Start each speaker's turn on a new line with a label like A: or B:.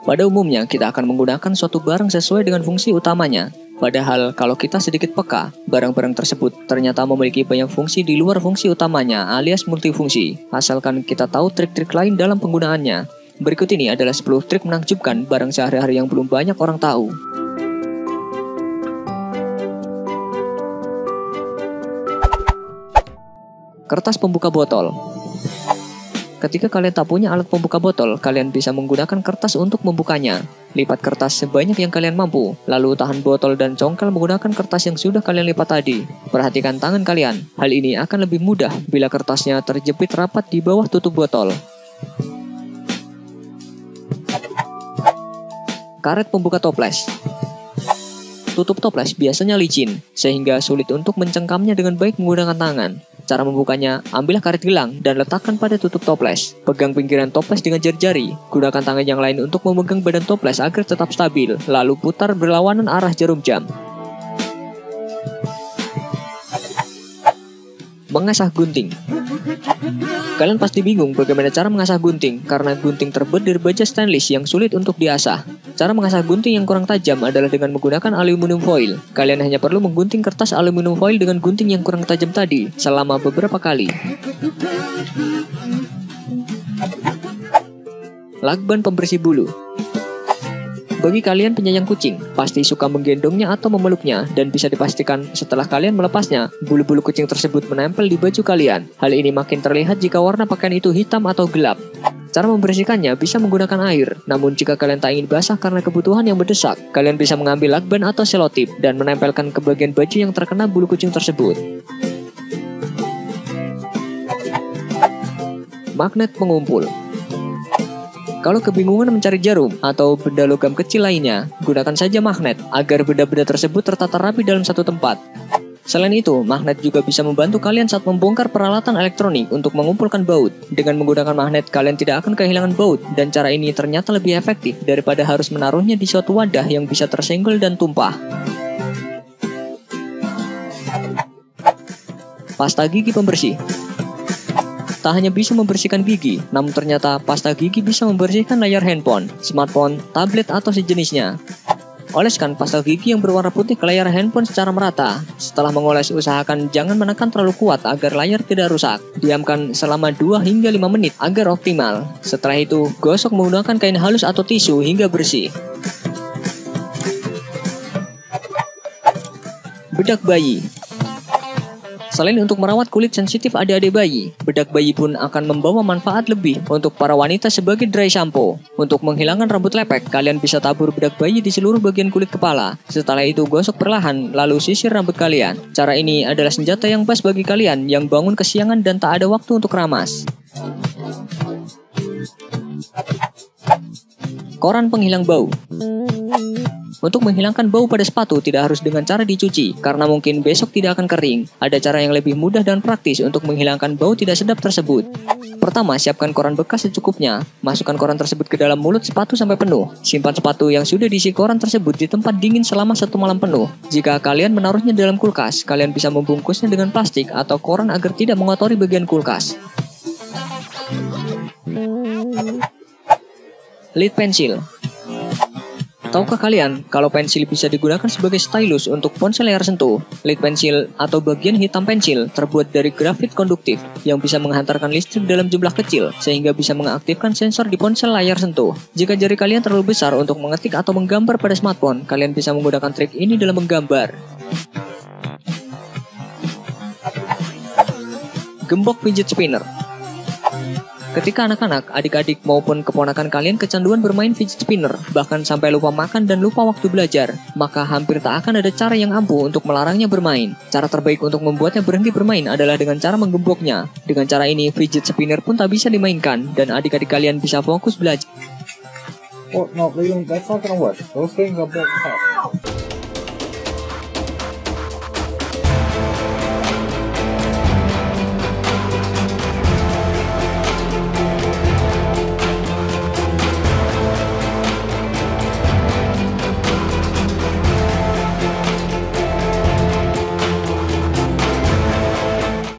A: Pada umumnya, kita akan menggunakan suatu barang sesuai dengan fungsi utamanya. Padahal, kalau kita sedikit peka, barang-barang tersebut ternyata memiliki banyak fungsi di luar fungsi utamanya alias multifungsi, asalkan kita tahu trik-trik lain dalam penggunaannya. Berikut ini adalah 10 trik menakjubkan barang sehari-hari yang belum banyak orang tahu. Kertas pembuka botol. Ketika kalian tak punya alat pembuka botol, kalian bisa menggunakan kertas untuk membukanya. Lipat kertas sebanyak yang kalian mampu, lalu tahan botol dan congkel menggunakan kertas yang sudah kalian lipat tadi. Perhatikan tangan kalian, hal ini akan lebih mudah bila kertasnya terjepit rapat di bawah tutup botol. Karet pembuka toples. Tutup toples biasanya licin, sehingga sulit untuk mencengkamnya dengan baik menggunakan tangan. Cara membukanya, ambillah karet gelang dan letakkan pada tutup toples. Pegang pinggiran toples dengan jari-jari. Gunakan tangan yang lain untuk memegang badan toples agar tetap stabil, lalu putar berlawanan arah jarum jam. Mengasah gunting. Kalian pasti bingung bagaimana cara mengasah gunting, karena gunting terbuat dari baja stainless yang sulit untuk diasah. Cara mengasah gunting yang kurang tajam adalah dengan menggunakan aluminium foil. Kalian hanya perlu menggunting kertas aluminium foil dengan gunting yang kurang tajam tadi selama beberapa kali. Lakban pembersih bulu. Bagi kalian penyayang kucing, pasti suka menggendongnya atau memeluknya, dan bisa dipastikan setelah kalian melepasnya, bulu-bulu kucing tersebut menempel di baju kalian. Hal ini makin terlihat jika warna pakaian itu hitam atau gelap. Cara membersihkannya bisa menggunakan air, namun jika kalian tak ingin basah karena kebutuhan yang mendesak, kalian bisa mengambil lakban atau selotip dan menempelkan ke bagian baju yang terkena bulu kucing tersebut. Magnet pengumpul. Kalau kebingungan mencari jarum atau benda logam kecil lainnya, gunakan saja magnet agar benda-benda tersebut tertata rapi dalam satu tempat. Selain itu, magnet juga bisa membantu kalian saat membongkar peralatan elektronik untuk mengumpulkan baut. Dengan menggunakan magnet, kalian tidak akan kehilangan baut, dan cara ini ternyata lebih efektif daripada harus menaruhnya di suatu wadah yang bisa tersenggol dan tumpah. Pasta gigi pembersih. Tak hanya bisa membersihkan gigi, namun ternyata pasta gigi bisa membersihkan layar handphone, smartphone, tablet, atau sejenisnya. Oleskan pasta gigi yang berwarna putih ke layar handphone secara merata. Setelah mengoles, usahakan jangan menekan terlalu kuat agar layar tidak rusak. Diamkan selama 2 hingga 5 menit agar optimal. Setelah itu, gosok menggunakan kain halus atau tisu hingga bersih. Bedak bayi. Selain untuk merawat kulit sensitif adik-adik bayi, bedak bayi pun akan membawa manfaat lebih untuk para wanita sebagai dry shampoo. Untuk menghilangkan rambut lepek, kalian bisa tabur bedak bayi di seluruh bagian kulit kepala. Setelah itu gosok perlahan, lalu sisir rambut kalian. Cara ini adalah senjata yang pas bagi kalian yang bangun kesiangan dan tak ada waktu untuk ramas. Koran penghilang bau. Untuk menghilangkan bau pada sepatu tidak harus dengan cara dicuci, karena mungkin besok tidak akan kering. Ada cara yang lebih mudah dan praktis untuk menghilangkan bau tidak sedap tersebut. Pertama, siapkan koran bekas secukupnya. Masukkan koran tersebut ke dalam mulut sepatu sampai penuh. Simpan sepatu yang sudah diisi koran tersebut di tempat dingin selama 1 malam penuh. Jika kalian menaruhnya dalam kulkas, kalian bisa membungkusnya dengan plastik atau koran agar tidak mengotori bagian kulkas. Lid pensil. Tahukah kalian kalau pensil bisa digunakan sebagai stylus untuk ponsel layar sentuh? Lid pensil atau bagian hitam pensil terbuat dari grafit konduktif yang bisa menghantarkan listrik dalam jumlah kecil sehingga bisa mengaktifkan sensor di ponsel layar sentuh. Jika jari kalian terlalu besar untuk mengetik atau menggambar pada smartphone, kalian bisa menggunakan trik ini dalam menggambar. Gembok fidget spinner. Ketika anak-anak, adik-adik maupun keponakan kalian kecanduan bermain fidget spinner, bahkan sampai lupa makan dan lupa waktu belajar, maka hampir tak akan ada cara yang ampuh untuk melarangnya bermain. Cara terbaik untuk membuatnya berhenti bermain adalah dengan cara menggemboknya. Dengan cara ini, fidget spinner pun tak bisa dimainkan, dan adik-adik kalian bisa fokus belajar.
B: Oh, no, Leland, that's not gonna work. Those things are built tough.